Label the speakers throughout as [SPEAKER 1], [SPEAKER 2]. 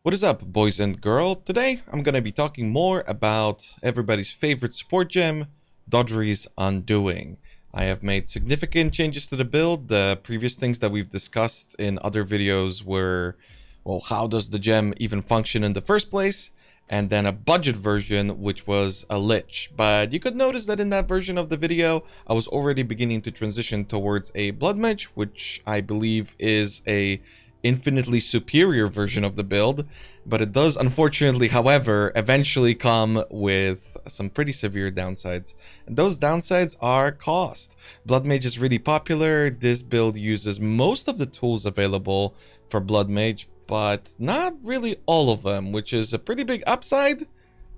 [SPEAKER 1] What is up, boys and girls? Today, I'm going to be talking more about everybody's favorite support gem, Doedre's Undoing. I have made significant changes to the build. The previous things that we've discussed in other videos were, well, how does the gem even function in the first place? And then a budget version, which was a lich. But you could notice that in that version of the video, I was already beginning to transition towards a Bloodmage, which I believe is a infinitely superior version of the build, but it does unfortunately, however, eventually come with some pretty severe downsides, and those downsides are cost. Bloodmage is really popular. This build uses most of the tools available for Bloodmage, but not really all of them, which is a pretty big upside.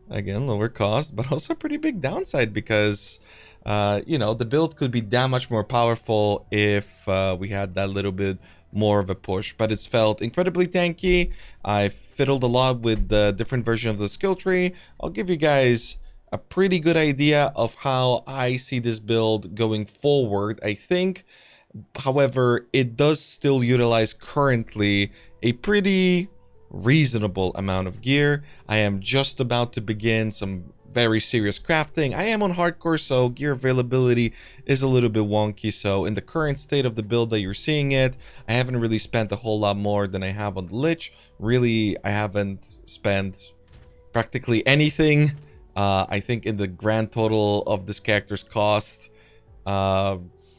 [SPEAKER 1] Again, lower cost, but also a pretty big downside because the build could be that much more powerful if we had that little bit more of a push, but it's felt incredibly tanky. I fiddled a lot with the different version of the skill tree. I'll give you guys a pretty good idea of how I see this build going forward, I think. However, it does still utilize currently a pretty reasonable amount of gear. I am just about to begin some very serious crafting. I am on hardcore, so gear availability is a little bit wonky. So in the current state of the build that you're seeing it, I haven't really spent a whole lot more than I have on the Lich. Really, I haven't spent practically anything. I think in the grand total of this character's cost,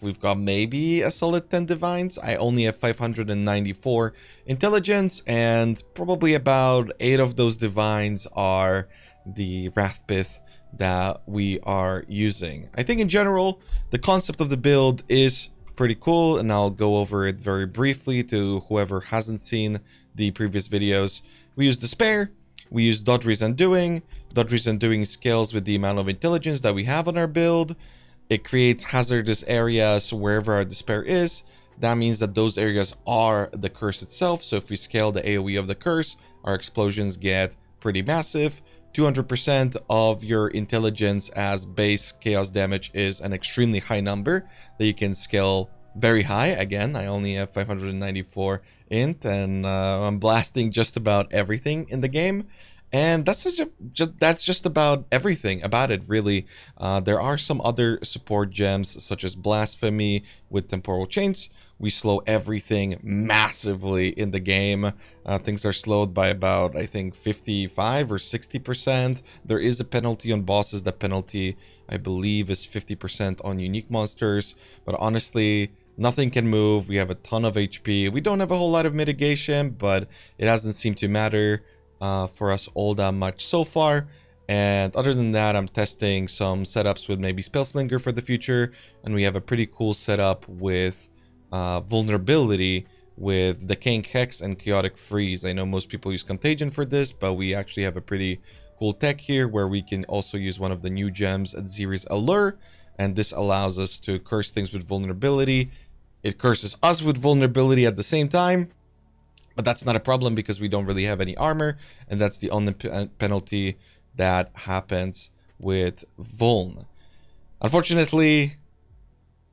[SPEAKER 1] we've got maybe a solid 10 divines. I only have 594 intelligence, and probably about 8 of those divines are the Wrathpith that we are using. I think in general, the concept of the build is pretty cool, and I'll go over it very briefly to whoever hasn't seen the previous videos. We use Despair, we use Doedre's Undoing. Doedre's Undoing scales with the amount of intelligence that we have on our build. It creates hazardous areas wherever our Despair is. That means that those areas are the curse itself, so if we scale the AoE of the curse, our explosions get pretty massive. 200% of your intelligence as base chaos damage is an extremely high number that you can scale very high. Again, I only have 594 int, and I'm blasting just about everything in the game. And that's just about everything about it, really. There are some other support gems, such as Blasphemy with Temporal Chains. We slow everything massively in the game. Things are slowed by about, I think, 55 or 60%. There is a penalty on bosses. That penalty, I believe, is 50% on unique monsters. But honestly, nothing can move. We have a ton of HP. We don't have a whole lot of mitigation, but it hasn't seemed to matter for us all that much so far. And other than that, I'm testing some setups with maybe Spellslinger for the future, and we have a pretty cool setup with vulnerability with Decaying Hex and Chaotic Freeze. I know most people use Contagion for this, but we actually have a pretty cool tech here where we can also use one of the new gems at Ziri's Allure, and this allows us to curse things with vulnerability. It curses us with vulnerability at the same time, but that's not a problem because we don't really have any armor, and that's the only penalty that happens with Vuln. Unfortunately,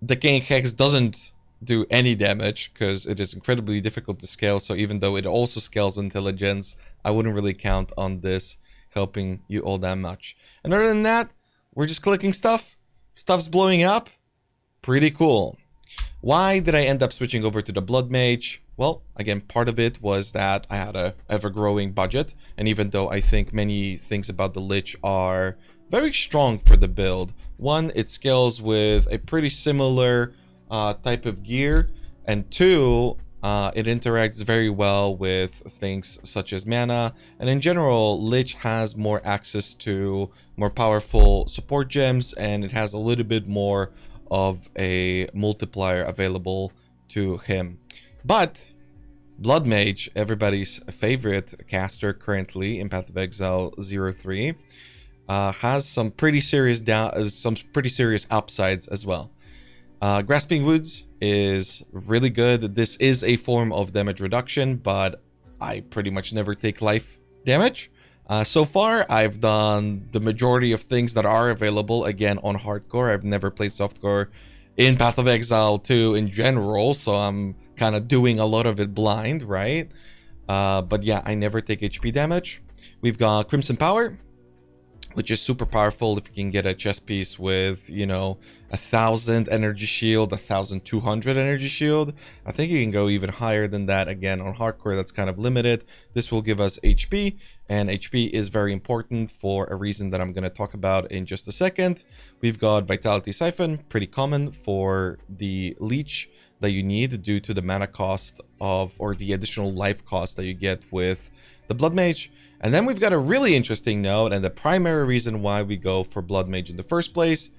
[SPEAKER 1] Decaying Hex doesn't do any damage because it is incredibly difficult to scale, so even though it also scales with intelligence, I wouldn't really count on this helping you all that much. And other than that, we're just clicking stuff. Stuff's blowing up. Pretty cool. Why did I end up switching over to the Bloodmage? Well, again, part of it was that I had a ever-growing budget, and even though I think many things about the Lich are very strong for the build, one, it scales with a pretty similar type of gear, and two, it interacts very well with things such as mana, and in general, Lich has more access to more powerful support gems, and it has a little bit more of a multiplier available to him. But Bloodmage, everybody's favorite caster currently in Path of Exile 03, has some pretty serious upsides as well. Grasping Wounds is really good. This is a form of damage reduction, but I pretty much never take life damage. So far, I've done the majority of things that are available, again, on hardcore. I've never played softcore in Path of Exile 2 in general, so I'm kind of doing a lot of it blind, right? But yeah, I never take HP damage. We've got Crimson Power, which is super powerful if you can get a chest piece with, you know, 1,000 energy shield, 1,200 energy shield. I think you can go even higher than that. Again, on hardcore, that's kind of limited. This will give us HP, and HP is very important for a reason that I'm going to talk about in just a second. We've got Vitality Siphon, pretty common for the leech that you need due to the mana cost of, or the additional life cost that you get with the Bloodmage. And then we've got a really interesting note, and the primary reason why we go for Bloodmage in the first place.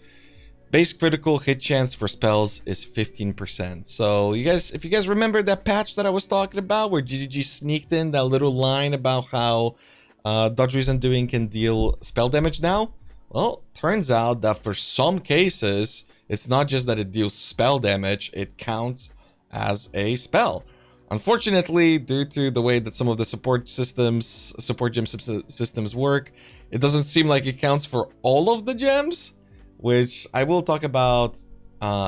[SPEAKER 1] Base critical hit chance for spells is 15%. So you guys, if you guys remember that patch that I was talking about, where GGG sneaked in that little line about how Doedre Undoing can deal spell damage now, well, turns out that for some cases, it's not just that it deals spell damage, it counts as a spell. Unfortunately, due to the way that some of the support gem systems work, it doesn't seem like it counts for all of the gems, which I will talk about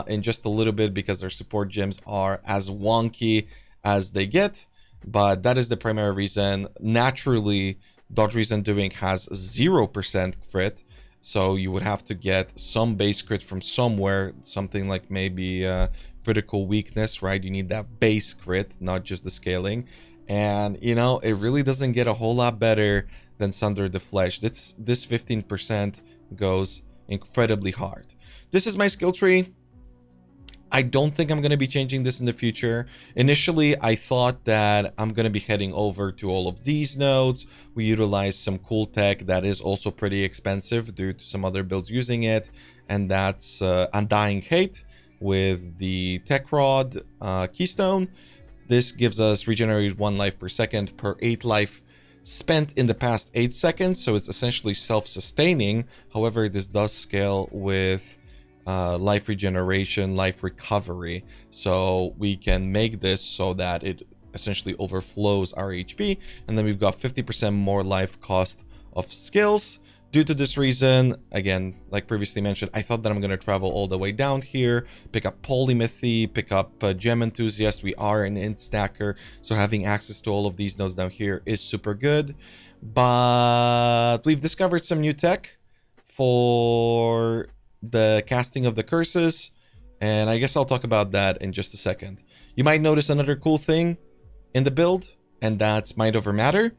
[SPEAKER 1] in just a little bit, because their support gems are as wonky as they get. But that is the primary reason. Naturally, Doedre Undoing has 0% crit, so you would have to get some base crit from somewhere, something like maybe critical weakness, right? You need that base crit, not just the scaling. And, you know, it really doesn't get a whole lot better than Sunder the Flesh. This 15% goes incredibly hard. This is my skill tree. I don't think I'm going to be changing this in the future. Initially, I thought that I'm going to be heading over to all of these nodes. We utilize some cool tech that is also pretty expensive due to some other builds using it. And that's Undying Hate with the Tech Rod Keystone. This gives us regenerated 1 life per second per 8 life spent in the past 8 seconds. So it's essentially self-sustaining. However, this does scale with life regeneration, life recovery. So we can make this so that it essentially overflows our HP. And then we've got 50% more life cost of skills. Due to this reason, again, like previously mentioned, I thought that I'm going to travel all the way down here, pick up Polymathy, pick up Gem Enthusiast. We are an int stacker, so having access to all of these nodes down here is super good. But we've discovered some new tech for the casting of the curses, and I guess I'll talk about that in just a second. You might notice another cool thing in the build, and that's Mind Over Matter.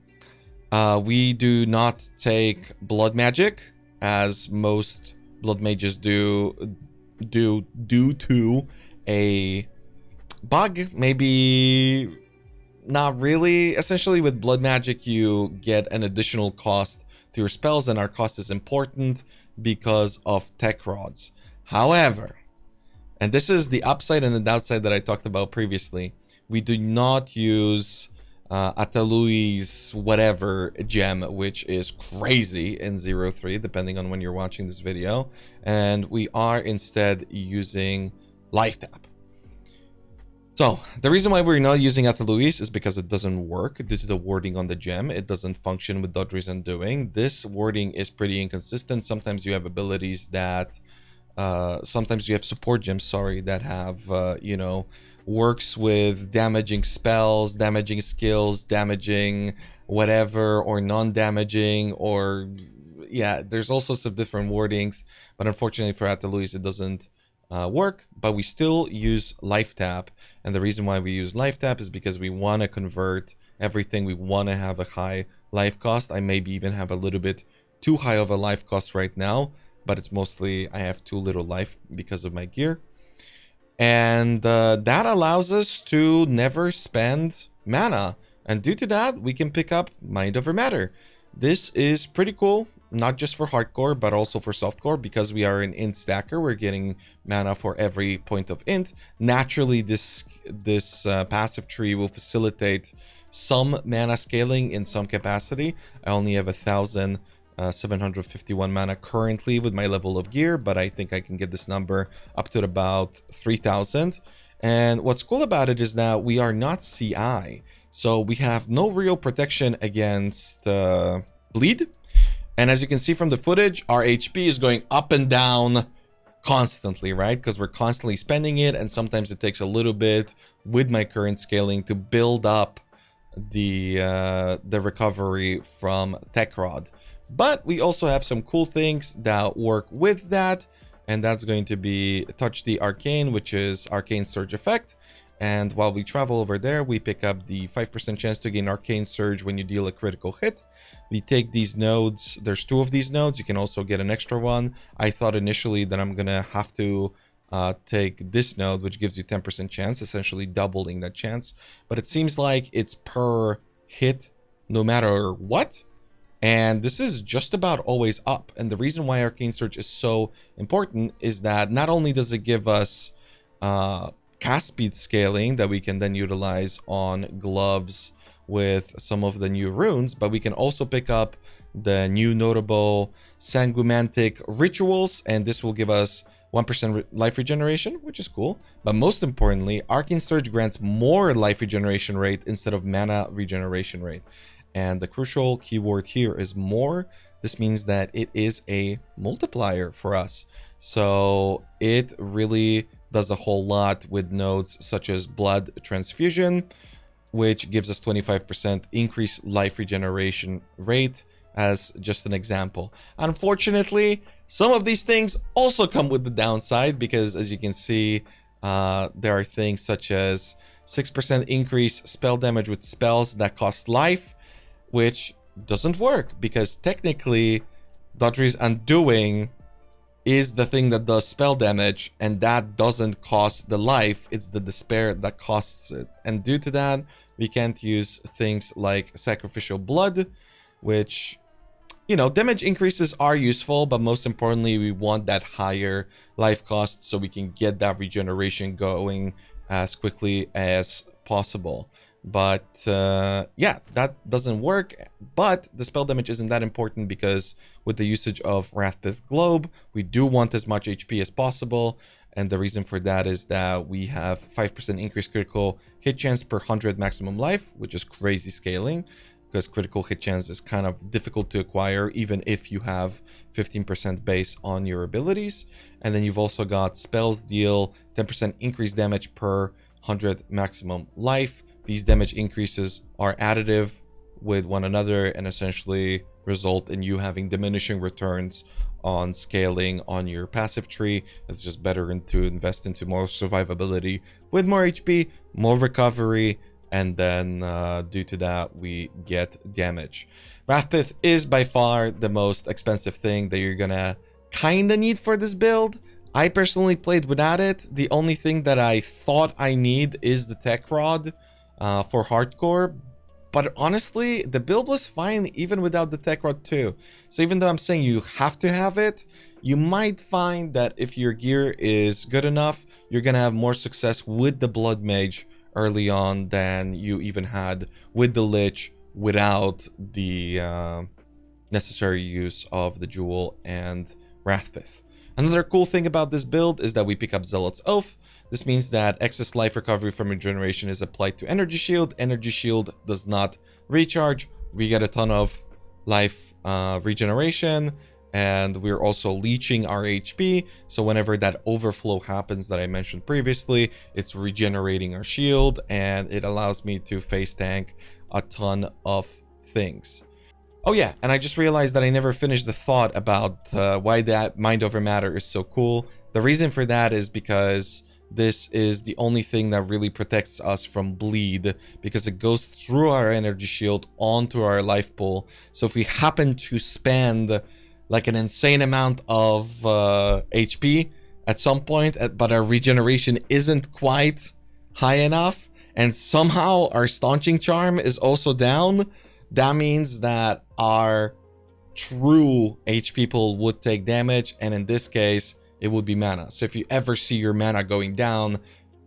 [SPEAKER 1] We do not take blood magic, as most blood mages do due to a bug. Maybe not really. Essentially, with blood magic, you get an additional cost to your spells, and our cost is important because of tech rods. However, and this is the upside and the downside that I talked about previously, we do not use Atalui's whatever gem, which is crazy in 0.3, depending on when you're watching this video. And we are instead using Life Tap. So the reason why we're not using Atalui's is because it doesn't work due to the wording on the gem. It doesn't function with Doedre Undoing. This wording is pretty inconsistent. Sometimes you have abilities that, sometimes you have support gems, sorry, that have, you know, works with damaging spells, damaging skills, damaging whatever, or non-damaging, or yeah, there's all sorts of different wordings. But unfortunately for Atalui's, it doesn't work, but we still use Life Tap. And the reason why we use Life Tap is because we want to convert everything. We want to have a high life cost. I maybe even have a little bit too high of a life cost right now, but it's mostly I have too little life because of my gear. And that allows us to never spend mana. And due to that, we can pick up Mind Over Matter. This is pretty cool, not just for hardcore, but also for softcore, because we are an int stacker. We're getting mana for every point of int. Naturally, this passive tree will facilitate some mana scaling in some capacity. I only have 1,751 mana currently with my level of gear, but I think I can get this number up to about 3,000. And what's cool about it is that we are not CI, so we have no real protection against bleed. And as you can see from the footage, our HP is going up and down constantly, right? Because we're constantly spending it, and sometimes it takes a little bit with my current scaling to build up the recovery from Tech Rod. But we also have some cool things that work with that, and that's going to be Touch the Arcane, which is Arcane Surge effect. And while we travel over there, we pick up the 5% chance to gain Arcane Surge when you deal a critical hit. We take these nodes. There's 2 of these nodes. You can also get an extra one. I thought initially that I'm going to have to take this node, which gives you 10% chance, essentially doubling that chance. But it seems like it's per hit no matter what. And this is just about always up. And the reason why Arcane Surge is so important is that not only does it give us cast speed scaling that we can then utilize on gloves with some of the new runes, but we can also pick up the new notable sanguimantic rituals, and this will give us 1% life regeneration, which is cool. But most importantly, Arcane Surge grants more life regeneration rate instead of mana regeneration rate. And the crucial keyword here is more. This means that it is a multiplier for us. So it really does a whole lot with nodes such as blood transfusion, which gives us 25% increased life regeneration rate, as just an example. Unfortunately, some of these things also come with the downside, because as you can see, there are things such as 6% increase spell damage with spells that cost life, which doesn't work, because technically Doedre's Undoing is the thing that does spell damage, and that doesn't cost the life, it's the despair that costs it. And due to that, we can't use things like sacrificial blood, which, you know, damage increases are useful, but most importantly, we want that higher life cost so we can get that regeneration going as quickly as possible. But yeah, that doesn't work. But the spell damage isn't that important, because with the usage of Wrathpith Globe, we do want as much HP as possible. And the reason for that is that we have 5% increased critical hit chance per 100 maximum life, which is crazy scaling, because critical hit chance is kind of difficult to acquire even if you have 15% base on your abilities. And then you've also got spells deal 10% increased damage per 100 maximum life. These damage increases are additive with one another and essentially result in you having diminishing returns on scaling on your passive tree. It's just better to invest into more survivability with more HP, more recovery, and then due to that, we get damage. Wrathpith is by far the most expensive thing that you're gonna kind of need for this build. I personally played without it. The only thing that I thought I need is the Tech Rod for hardcore, but honestly the build was fine even without the Tech Rod too. So even though I'm saying you have to have it, you might find that if your gear is good enough, you're gonna have more success with the Bloodmage early on than you even had with the Lich without the necessary use of the Jewel and Wrathpith. Another cool thing about this build is that we pick up Zealot's Oath. This means that excess life recovery from regeneration is applied to Energy Shield. Energy Shield does not recharge. We get a ton of life regeneration, and we're also leeching our HP. So whenever that overflow happens that I mentioned previously, it's regenerating our shield, and it allows me to face tank a ton of things. Oh yeah, and I just realized that I never finished the thought about why that Mind Over Matter is so cool. The reason for that is because this is the only thing that really protects us from bleed, because it goes through our energy shield onto our life pool. So if we happen to spend like an insane amount of HP at some point, but our regeneration isn't quite high enough, and somehow our staunching charm is also down, that means that our true HP pool would take damage, and in this case, it would be mana. So if you ever see your mana going down,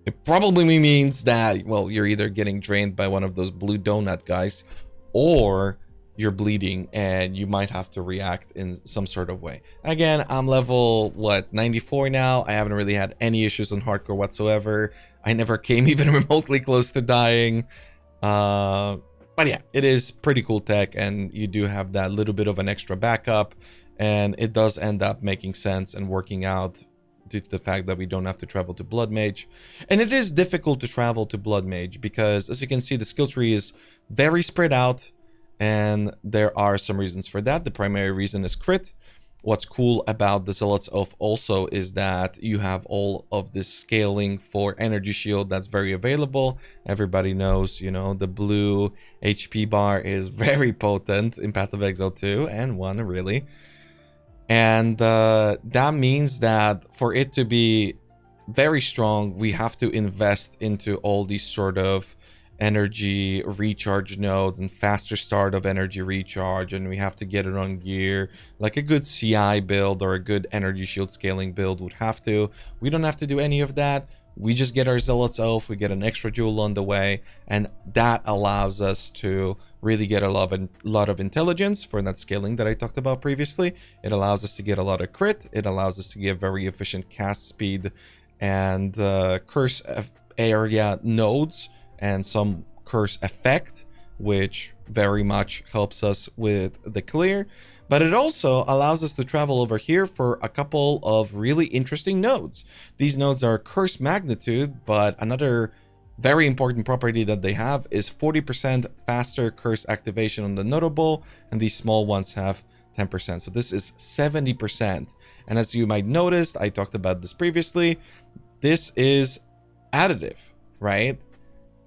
[SPEAKER 1] it probably means that, well, you're either getting drained by one of those blue donut guys, or you're bleeding and you might have to react in some sort of way. Again, I'm level, 94 now. I haven't really had any issues on hardcore whatsoever. I never came even remotely close to dying. But yeah, it is pretty cool tech, and you do have that little bit of an extra backup, and it does end up making sense and working out due to the fact that we don't have to travel to Bloodmage. And it is difficult to travel to Bloodmage because, as you can see, the skill tree is very spread out, and there are some reasons for that. The primary reason is crit. What's cool about the Zealot's Oath also is that you have all of this scaling for energy shield that's very available. Everybody knows, you know, the blue HP bar is very potent in Path of Exile 2 and 1, really. And that means that for it to be very strong, we have to invest into all these sort of energy recharge nodes and faster start of energy recharge, and we have to get it on gear like a good CI build or a good energy shield scaling build would have to. We don't have to do any of that. We just get our Zealot's Oath, we get an extra jewel on the way, and that allows us to really get a lot of intelligence for that scaling that I talked about previously. It allows us to get a lot of crit, it allows us to get very efficient cast speed and curse area nodes and some curse effect, which very much helps us with the clear. But it also allows us to travel over here for a couple of really interesting nodes. These nodes are curse magnitude, but another very important property that they have is 40% faster curse activation on the notable, and these small ones have 10%. So this is 70%. And as you might notice, I talked about this previously, this is additive, right?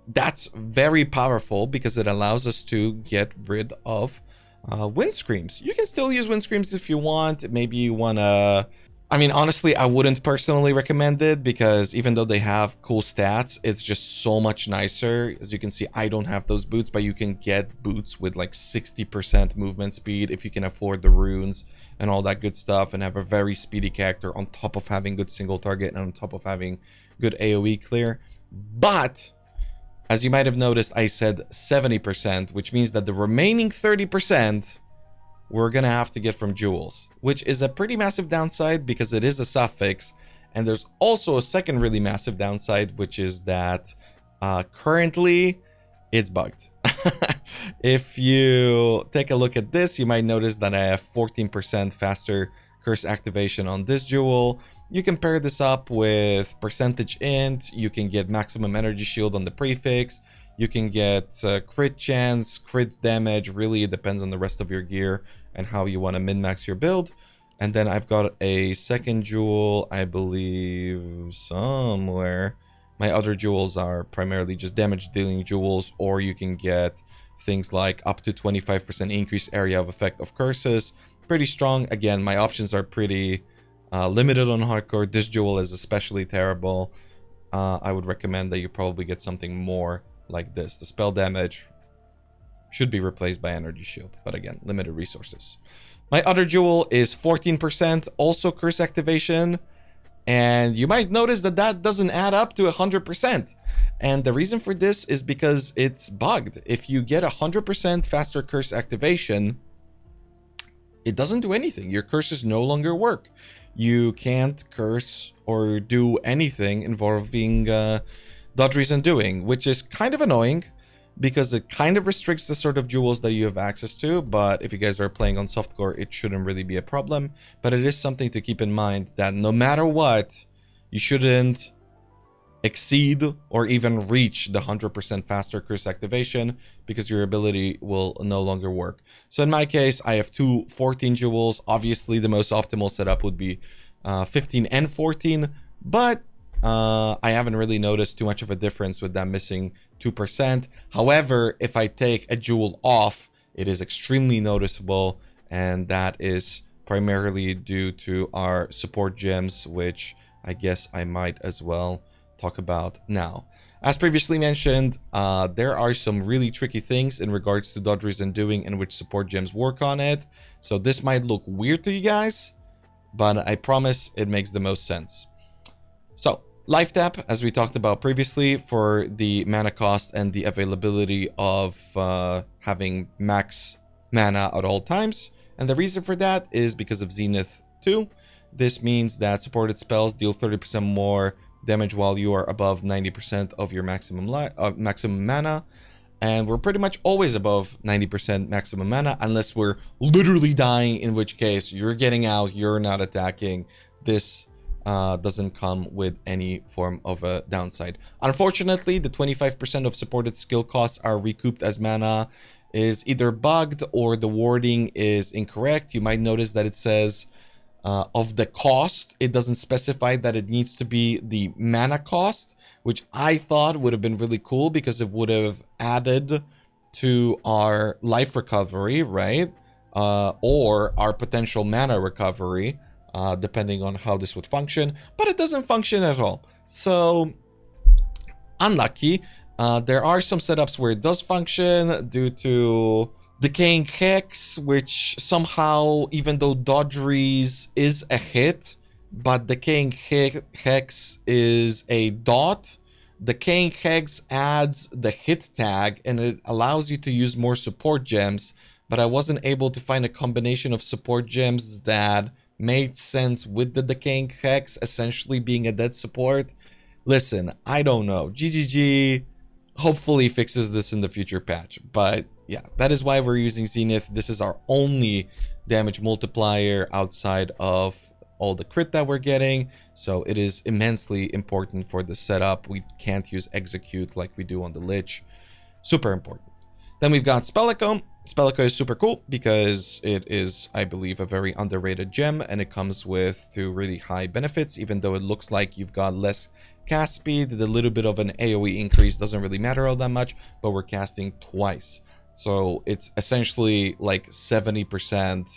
[SPEAKER 1] That's very powerful because it allows us to get rid of wind screams. You can still use wind screams if you want. Maybe you want to... I mean, honestly, I wouldn't personally recommend it because even though they have cool stats, it's just so much nicer. As you can see, I don't have those boots, but you can get boots with like 60% movement speed if you can afford the runes and all that good stuff and have a very speedy character on top of having good single target and on top of having good AoE clear. But as you might have noticed, I said 70%, which means that the remaining 30% we're gonna have to get from jewels, which is a pretty massive downside because it is a suffix. And there's also a second really massive downside, which is that currently it's bugged. If you take a look at this, you might notice that I have 14% faster curse activation on this jewel. You can pair this up with percentage int, you can get maximum energy shield on the prefix, you can get crit chance, crit damage. Really, it depends on the rest of your gear and how you want to min-max your build. And then I've got a second jewel, I believe, somewhere. My other jewels are primarily just damage dealing jewels, or you can get things like up to 25% increased area of effect of curses. Pretty strong. Again, my options are pretty limited on hardcore. This jewel is especially terrible. I would recommend that you probably get something more like this. The spell damage should be replaced by energy shield, but again, limited resources. My other jewel is 14%, also curse activation, and you might notice that that doesn't add up to 100%. And the reason for this is because it's bugged. If you get 100% faster curse activation, it doesn't do anything. Your curses no longer work. You can't curse or do anything involving Doedre's Undoing, which is kind of annoying because it kind of restricts the sort of jewels that you have access to. But if you guys are playing on softcore, it shouldn't really be a problem. But it is something to keep in mind that no matter what, you shouldn't exceed or even reach the 100% faster curse activation because your ability will no longer work. So in my case, I have two 14 jewels. Obviously, the most optimal setup would be 15 and 14, but I haven't really noticed too much of a difference with that missing 2%. However, if I take a jewel off, it is extremely noticeable, and that is primarily due to our support gems, which I guess I might as well talk about now. As previously mentioned, there are some really tricky things in regards to Doedre's Undoing and which support gems work on it. So this might look weird to you guys, but I promise it makes the most sense. So life tap, as we talked about previously, for the mana cost and the availability of having max mana at all times. And the reason for that is because of Zenith 2. This means that supported spells deal 30% more damage while you are above 90% of your maximum mana, and we're pretty much always above 90% maximum mana unless we're literally dying, in which case you're getting out, you're not attacking. This doesn't come with any form of a downside. Unfortunately, the 25% of supported skill costs are recouped as mana is either bugged or the wording is incorrect. You might notice that it says of the cost, it doesn't specify that it needs to be the mana cost, which I thought would have been really cool because it would have added to our life recovery, right? Or our potential mana recovery, depending on how this would function, but it doesn't function at all. So unlucky. There are some setups where it does function due to Decaying Hex, which somehow, even though Doedre's is a hit, but Decaying Hex is a dot. Decaying Hex adds the hit tag and it allows you to use more support gems, but I wasn't able to find a combination of support gems that made sense with the Decaying Hex essentially being a dead support. Listen, I don't know. GGG hopefully fixes this in the future patch, but yeah, that is why we're using Zenith. This is our only damage multiplier outside of all the crit that we're getting, so it is immensely important for the setup. We can't use execute like we do on the Lich. Super important. Then we've got Spell Echo. Spell Echo is super cool because it is, I believe, a very underrated gem, and it comes with two really high benefits. Even though it looks like you've got less cast speed, the little bit of an AoE increase doesn't really matter all that much, but we're casting twice. So it's essentially like 70%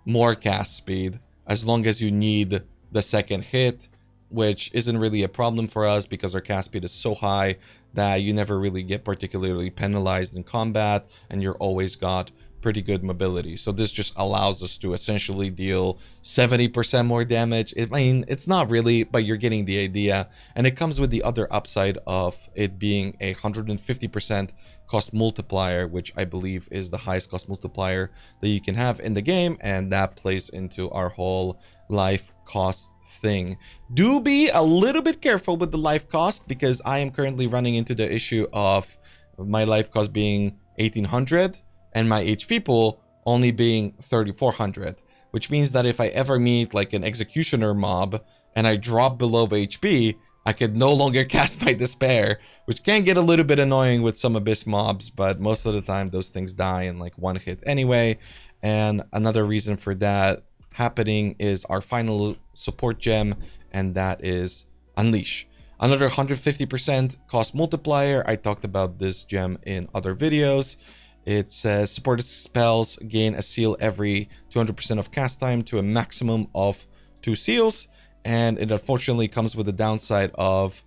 [SPEAKER 1] more cast speed as long as you need the second hit, which isn't really a problem for us because our cast speed is so high that you never really get particularly penalized in combat and you're always got pretty good mobility. So this just allows us to essentially deal 70% more damage. I mean, it's not really, but you're getting the idea. And it comes with the other upside of it being a 150% cost multiplier, which I believe is the highest cost multiplier that you can have in the game, and that plays into our whole life cost thing. Do be a little bit careful with the life cost because I am currently running into the issue of my life cost being 1800 and my HP pool only being 3400, which means that if I ever meet like an executioner mob and I drop below HP, I could no longer cast my despair, which can get a little bit annoying with some abyss mobs, but most of the time those things die in like one hit anyway. And another reason for that happening is our final support gem, and that is Unleash. Another 150% cost multiplier. I talked about this gem in other videos. It says supported spells gain a seal every 200% of cast time to a maximum of 2 seals. And it unfortunately comes with the downside of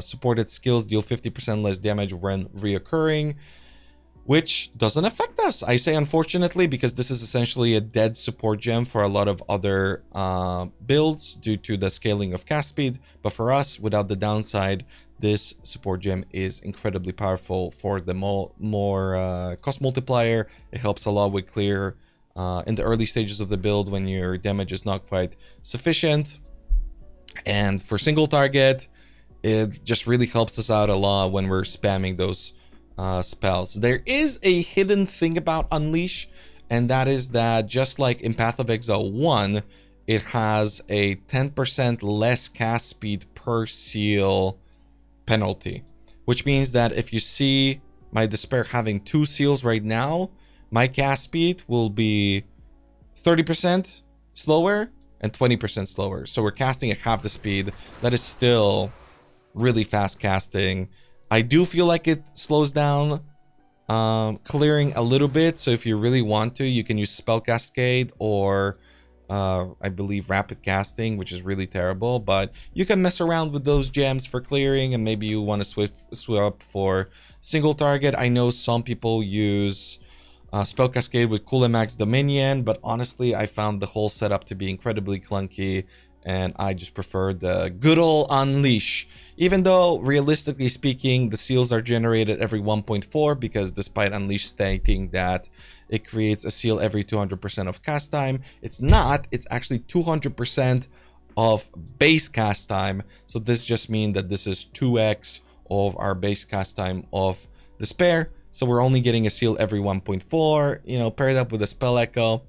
[SPEAKER 1] supported skills deal 50% less damage when reoccurring, which doesn't affect us. I say unfortunately because this is essentially a dead support gem for a lot of other builds due to the scaling of cast speed. But for us, without the downside, this support gem is incredibly powerful for the more cost multiplier. It helps a lot with clear in the early stages of the build when your damage is not quite sufficient. And for single target, it just really helps us out a lot when we're spamming those spells. There is a hidden thing about Unleash, and that is that just like in Path of Exile 1, it has a 10% less cast speed per seal penalty, which means that if you see my despair having 2 seals right now, my cast speed will be 30% slower and 20% slower. So we're casting at half the speed. That is still really fast casting. I do feel like it slows down clearing a little bit. So if you really want to, you can use Spell Cascade or I believe Rapid Casting, which is really terrible. But you can mess around with those gems for clearing, and maybe you want to swap for single target. I know some people use Spell Cascade with Max Dominion, but honestly, I found the whole setup to be incredibly clunky, and I just prefer the good old Unleash. Even though, realistically speaking, the seals are generated every 1.4, because despite Unleash stating that it creates a seal every 200% of cast time, it's not. It's actually 200% of base cast time. So this just means that this is 2x of our base cast time of Despair. So we're only getting a seal every 1.4, you know, paired up with a Spell Echo.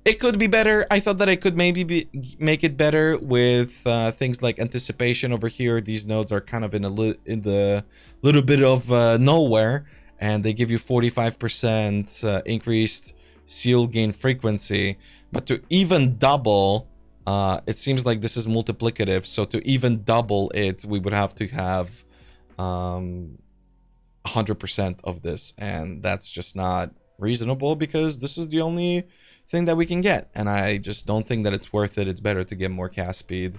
[SPEAKER 1] It could be better. I thought that I could maybe make it better with things like anticipation over here. These nodes are kind of in the little bit of nowhere, and they give you 45% increased seal gain frequency. But to even double, it seems like this is multiplicative. So to even double it, we would have to have 100% of this, and that's just not reasonable because this is the only thing that we can get, and I just don't think that it's worth it. It's better to get more cast speed,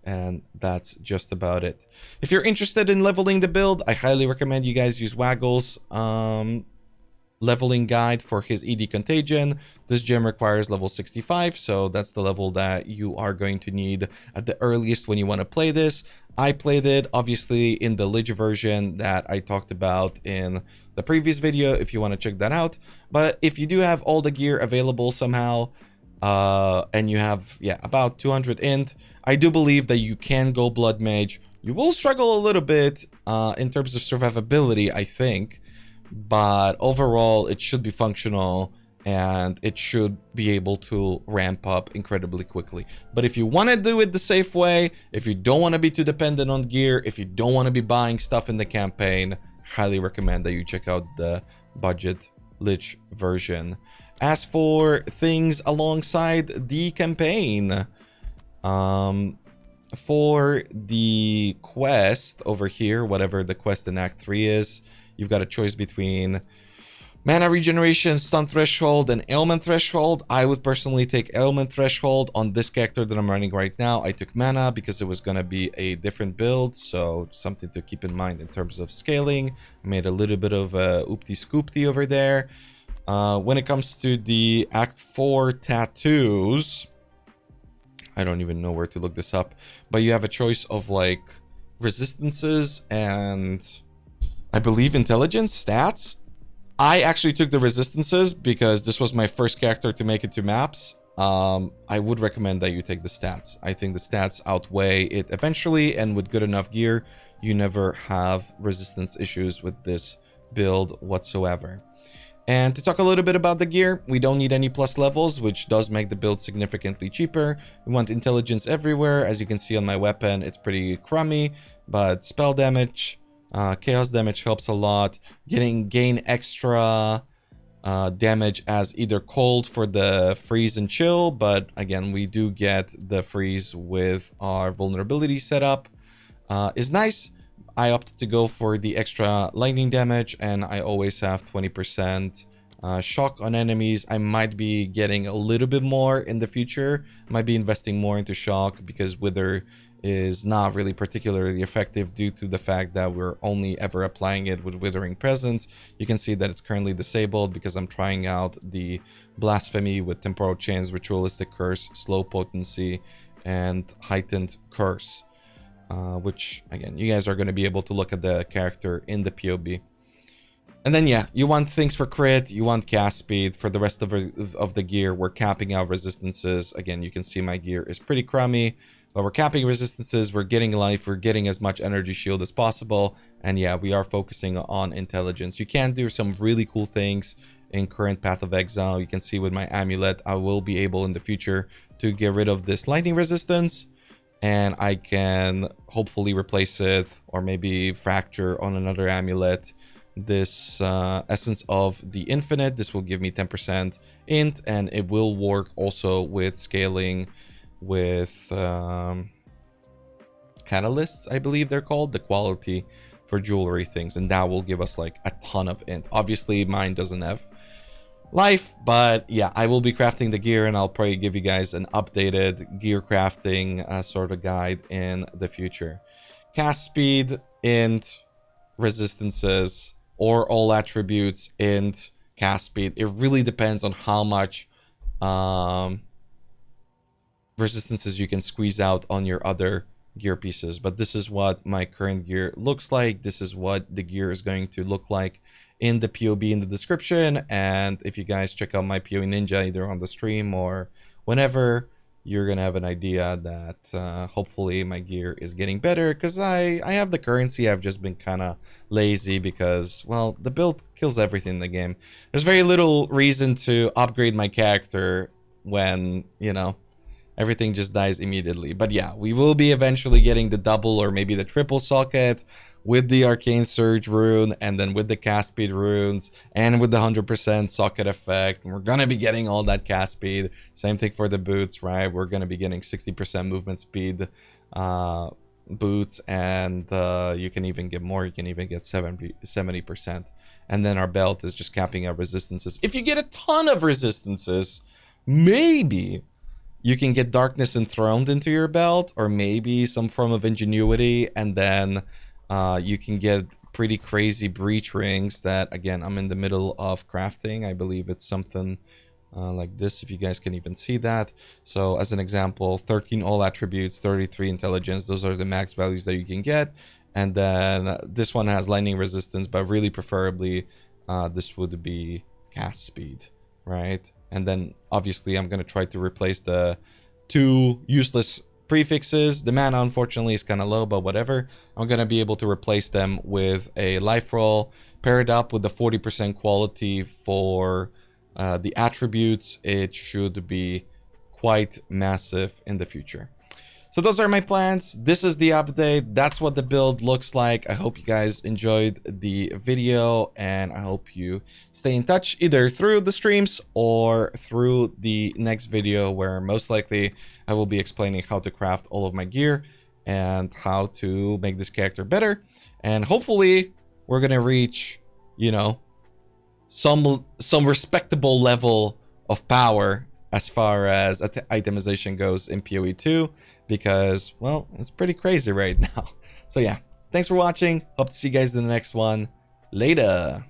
[SPEAKER 1] and that's just about it. If you're interested in leveling the build, I highly recommend you guys use Waggle's leveling guide for his ED Contagion. This gem requires level 65, so that's the level that you are going to need at the earliest when you want to play this. I played it obviously in the Lich version that I talked about in the previous video if you want to check that out. But if you do have all the gear available somehow, and you have about 200 int, I do believe that you can go Bloodmage. You will struggle a little bit in terms of survivability, I think, but overall it should be functional and it should be able to ramp up incredibly quickly. But if you want to do it the safe way, if you don't want to be too dependent on gear, if you don't want to be buying stuff in the campaign, highly recommend that you check out the budget Lich version. As for things alongside the campaign, for the quest over here, whatever the quest in Act 3 is, you've got a choice between mana regeneration, stun threshold, and ailment threshold. I would personally take ailment threshold on this character that I'm running right now. I took mana because it was going to be a different build, so something to keep in mind in terms of scaling. I made a little bit of a oopty-scoopty over there. When it comes to the Act 4 tattoos, I don't even know where to look this up, but you have a choice of like resistances and I believe intelligence stats. I actually took the resistances because this was my first character to make it to maps. I would recommend that you take the stats. I think the stats outweigh it eventually, and with good enough gear, you never have resistance issues with this build whatsoever. And to talk a little bit about the gear, we don't need any plus levels, which does make the build significantly cheaper. We want intelligence everywhere. As you can see on my weapon, it's pretty crummy, but spell damage, chaos damage helps a lot. Gain extra damage as either cold for the freeze and chill, but again, we do get the freeze with our vulnerability setup. Is nice. I opted to go for the extra lightning damage, and I always have 20% shock on enemies. I might be getting a little bit more in the future. Might be investing more into shock because Wither is not really particularly effective due to the fact that we're only ever applying it with Withering Presence. You can see that it's currently disabled because I'm trying out the Blasphemy with Temporal Chains, Ritualistic Curse, Slow Potency, and Heightened Curse. Which, again, you guys are going to be able to look at the character in the POB. And then, yeah, you want things for crit, you want cast speed. For the rest of the gear, we're capping out resistances. Again, you can see my gear is pretty crummy, but we're capping resistances, we're getting life, we're getting as much energy shield as possible. And yeah, we are focusing on intelligence. You can do some really cool things in current Path of Exile. You can see with my amulet, I will be able in the future to get rid of this lightning resistance. And I can hopefully replace it or maybe fracture on another amulet. This Essence of the Infinite, this will give me 10% int, and it will work also with scaling with catalysts, I believe they're called, the quality for jewelry things, and that will give us like a ton of int. Obviously mine doesn't have life, but yeah, I will be crafting the gear, and I'll probably give you guys an updated gear crafting sort of guide in the future. Cast speed, int, resistances, or all attributes, int, cast speed. It really depends on how much resistances you can squeeze out on your other gear pieces. But this is what my current gear looks like. This is what the gear is going to look like in the POB in the description. And if you guys check out my POE Ninja either on the stream or whenever, you're gonna have an idea that hopefully my gear is getting better, because I have the currency. I've just been kind of lazy because, well, the build kills everything in the game. There's very little reason to upgrade my character when, you know, everything just dies immediately. But yeah, we will be eventually getting the double or maybe the triple socket with the Arcane Surge rune, and then with the cast speed runes, and with the 100% socket effect. We're gonna be getting all that cast speed. Same thing for the boots, right? We're gonna be getting 60% movement speed boots, and you can even get more. You can even get 70%. And then our belt is just capping our resistances. If you get a ton of resistances, maybe you can get Darkness Enthroned into your belt, or maybe some form of Ingenuity, and then you can get pretty crazy breach rings that, again, I'm in the middle of crafting. I believe it's something like this, if you guys can even see that. So as an example, 13 all attributes, 33 intelligence. Those are the max values that you can get. And then this one has lightning resistance, but really preferably this would be cast speed, right? And then obviously I'm going to try to replace the 2 useless prefixes. The mana unfortunately is kind of low, but whatever. I'm going to be able to replace them with a life roll, pair it up with the 40% quality for the attributes. It should be quite massive in the future. So those are my plans. This is the update. That's what the build looks like. I hope you guys enjoyed the video, and I hope you stay in touch either through the streams or through the next video, where most likely I will be explaining how to craft all of my gear and how to make this character better. And hopefully we're gonna reach, you know, some respectable level of power as far as itemization goes in PoE2, because, well, it's pretty crazy right now. So yeah, thanks for watching. Hope to see you guys in the next one. Later.